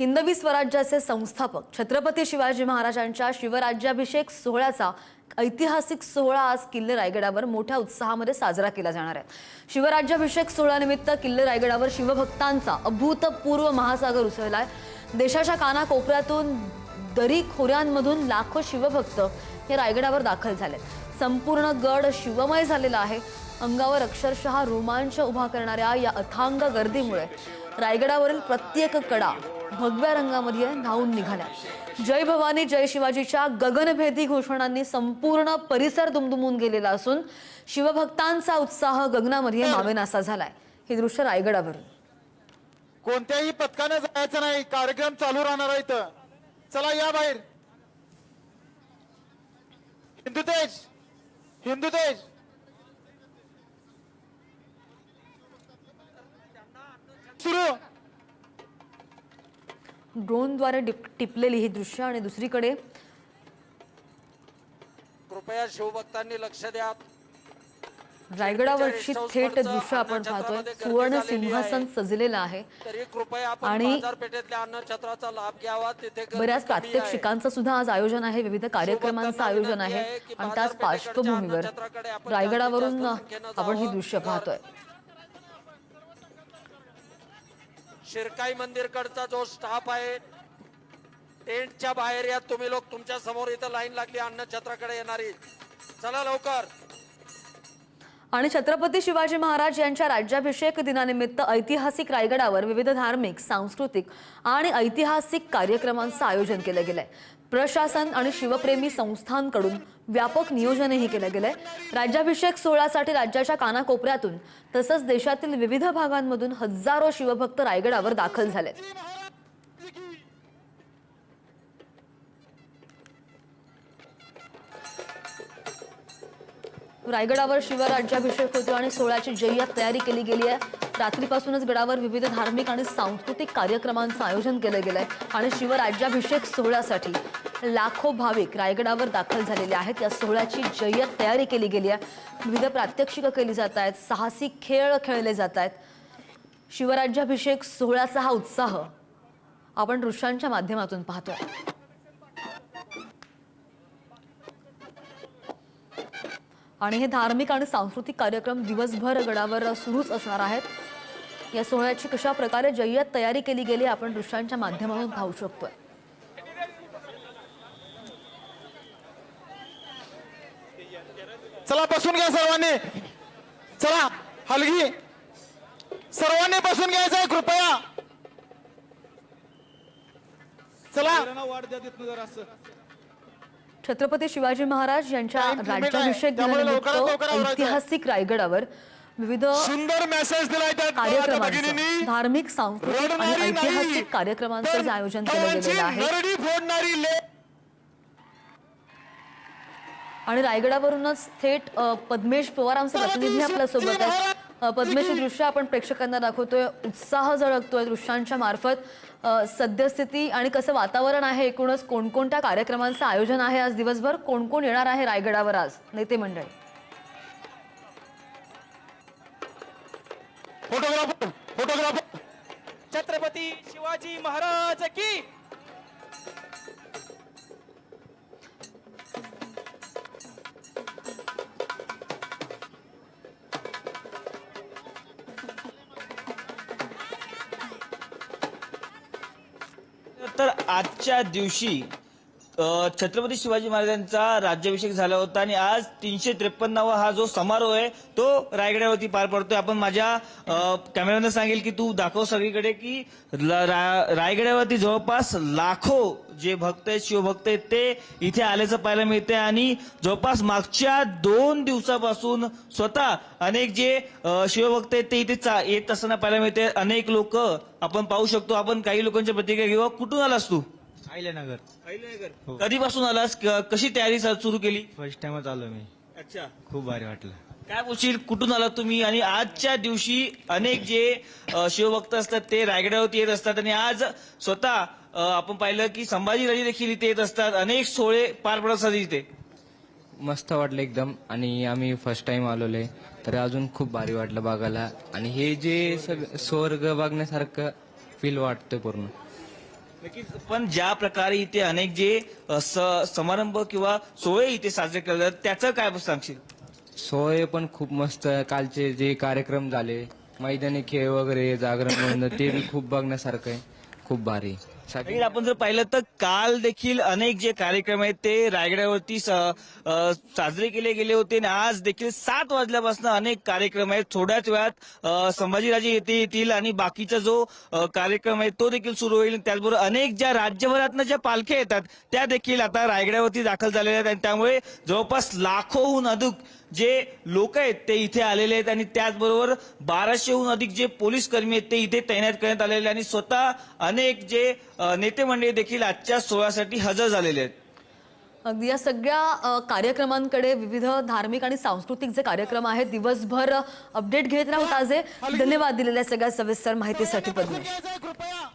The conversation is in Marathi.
हिंदवी स्वराज्याचे संस्थापक छत्रपती शिवाजी महाराजांच्या शिवराज्याभिषेक सोहळ्याचा ऐतिहासिक सोहळा आज किल्ले रायगडावर मोठ्या उत्साहामध्ये साजरा केला जाणार आहे। शिवराज्याभिषेक सोहळ्यानिमित्त किल्ले रायगडावर शिवभक्तांचा अभूतपूर्व महासागर उसळलाय। देशाच्या कानाकोपऱ्यातून दरी खोऱ्यांमधून लाखो शिवभक्त हे रायगडावर दाखल झालेत। संपूर्ण गड शिवमय झालेला आहे। अंगावर अक्षरशः रोमांच उभा करणाऱ्या या अथांग गर्दीमुळे रायगडावरील प्रत्येक कडा भगव्या रंगामध्ये न्हाऊन निघाल्या। जय भवानी जय शिवाजीच्या गगनभेदी घोषणांनी संपूर्ण परिसर दुमदुमून गेलेला असून शिवभक्तांचा उत्साह गगनामध्ये मावेनासा झालाय। हे दृश्य रायगडावरून। कोणत्याही पथकाने जायचं नाही, कार्यक्रम चालू राहणार आहे। इथं चला या बाहेर। हिंदुतेज हिंदुतेज सुरू। ड्रोनद्वारे टिपलेली ही दृश्य आणि दुसरीकडे कृपया शिवभक्तांनी लक्ष द्या। रायगडावरची थेट दृश्य आपण पाहतोय। सुवर्ण सिंहासन सजलेलं आहे आणि बाजारपेठेतल्या अन्नछत्राचा लाभ घ्यावा। तिथे बऱ्याच प्रात्यक्षिकांचं सुद्धा आज आयोजन आहे, विविध कार्यक्रमांचं आयोजन आहे आणि त्याच पार्श्वभूमीवर रायगडावरून आपण ही दृश्य पाहतोय। शिरकाई मंदिरकडचा जो स्टाफ आहे टेंटच्या बाहेर या। तुम्ही लोक तुमच्या समोर इथं लाईन लागली अन्नछत्राकडे येणारी, चला लवकर। आणि छत्रपती शिवाजी महाराज यांच्या राज्याभिषेक दिनानिमित्त ऐतिहासिक रायगडावर विविध धार्मिक, सांस्कृतिक आणि ऐतिहासिक कार्यक्रमांचं आयोजन केलं गेलंय। प्रशासन आणि शिवप्रेमी संस्थांकडून व्यापक नियोजनही केलं गेलंय। राज्याभिषेक सोहळ्यासाठी राज्याच्या कानाकोपऱ्यातून तसंच देशातील विविध भागांमधून हजारो शिवभक्त रायगडावर दाखल झालेत। रायगडावर शिवराज्याभिषेक होतो आणि सोहळ्याची जय्यत तयारी केली गेली आहे। रात्रीपासूनच गडावर विविध धार्मिक आणि सांस्कृतिक कार्यक्रमांचं आयोजन केलं गेलंय आणि शिवराज्याभिषेक सोहळ्यासाठी लाखो भाविक रायगडावर दाखल झालेले आहेत। या सोहळ्याची जय्यत तयारी केली गेली आहे। विविध प्रात्यक्षिकं केली जात आहेत, साहसी खेळ खेळले जात आहेत। शिवराज्याभिषेक सोहळ्याचा हा उत्साह आपण दृश्यांच्या माध्यमातून पाहतोय। आणि हे धार्मिक आणि सांस्कृतिक कार्यक्रम दिवसभर गडावर सुरूच असणार आहेत। या सोहळ्याची कशा प्रकारे जय्यत तयारी केली गेली आपण दृश्यांच्या माध्यमातून पाहू शकतोय। चला बसून घ्या सर्वांनी, चला हलगी सर्वांनी बसून घ्यायचंय कृपया। चला छत्रपती शिवाजी महाराज यांच्या राज्याभिषेक दिनानिमित्त ऐतिहासिक रायगडावर विविध सुंदर मेसेज दिलाय त्या कार्यक्रमांचं, धार्मिक, सांस्कृतिक आणि ऐतिहासिक कार्यक्रमांचं जे आयोजन केलं गेलेलं आहे। आणि रायगडावरूनच थेट पद्मेश पवार आमचे प्रतिनिधी आपल्या सोबत आहेत। पद्मेश, दृश्य आपण प्रेक्षकांना दाखवतोय, उत्साह झळकतोय दृश्यांच्या मार्फत। सद्यस्थिती आणि कसं वातावरण आहे, एकूणच कोणकोणत्या कार्यक्रमांचं आयोजन आहे आज दिवसभर, कोण कोण येणार आहे रायगडावर आज नेते मंडळी? फोटोग्राफर छत्रपती शिवाजी महाराज की। तर आजच्या दिवशी छत्रपती शिवाजी महाराजांचा राज्याभिषेक झाला होता आणि आज 353वा हा जो समारोह आहे तो रायगडावरती पार पडतोय। आपण माझ्या कॅमेरामॅनला सांगेल की तू दाखव सगळीकडे की रायगडावरती जवळपास लाखो जे भक्त आहेत, शिवभक्त आहेत, ते इथे आल्याचं पाहायला मिळते आणि जवळपास मागच्या 2 दिवसापासून स्वतः अनेक जे शिवभक्त आहेत ते इथे येत असताना पाहायला मिळते। अनेक लोक आपण पाहू शकतो। आपण काही लोकांच्या प्रतिक्रिया घेऊ। कुठून आलास तू? अहिल्यानगर। कधीपासून आलास? कशी तयारी सुरू केली? फर्स्ट टाइमच आलो मी। अच्छा, खूप भारी वाटलं। काय बोलशील, कुठून आलात तुम्ही? आणि आजच्या दिवशी अनेक जे शिवभक्त असतात ते रायगडावरती येत असतात आणि आज स्वतः आपण पाहिलं की संभाजीराजे देखील इथे येत असतात। अनेक सोहळे पार पडत असतात इथे। मस्त वाटलं एकदम आणि आम्ही फर्स्ट टाइम आलोले तर अजून खूप भारी वाटलं बघायला आणि हे जे स्वर्ग बघण्यासारखं फील वाटतं पूर्ण. नक्कीच. पण ज्या प्रकारे इथे अनेक जे समारंभ किंवा सोहळे इथे साजरे केले जातात त्याचं काय सांगशील? सोय पण खूप मस्त आहे. कालचे जे कार्यक्रम झाले, मैदानी खेळ वगैरे, जागरण मंडळ, ते बी खूप बघण्यासारखं आहे. खूप भारी. नक्कीच. आपण जर पाहिलं तर काल देखील अनेक जे कार्यक्रम आहेत ते रायगडावरती साजरे केले गेले होते आणि आज देखील 7 वाजल्यापासून अनेक कार्यक्रम आहेत. थोड्याच वेळात संभाजीराजे येतील आणि बाकीचा जो कार्यक्रम आहे तो देखील सुरू होईल. त्याचबरोबर अनेक ज्या राज्यभरातनं ज्या पालख्या येतात त्या देखील आता रायगडावरती दाखल झालेल्या आहेत आणि त्यामुळे जवळपास लाखोहून अधिक जे लोक आहेत ते इथे आलेले आहेत आणि त्याचबरोबर 1200हून अधिक जे पोलीस कर्मी आहेत ते इथे तैनात करण्यात आलेले आणि स्वतः अनेक जे नेते मंडळी देखील आजच्या सोहळ्यासाठी हजर झालेले आहेत. अगदी या सगळ्या कार्यक्रमांकडे विविध धार्मिक आणि सांस्कृतिक जे कार्यक्रम आहेत दिवसभर अपडेट घेत राहू ताजे. धन्यवाद दिलेल्या सगळ्या सविस्तर माहितीसाठी पद्मनी. कृपया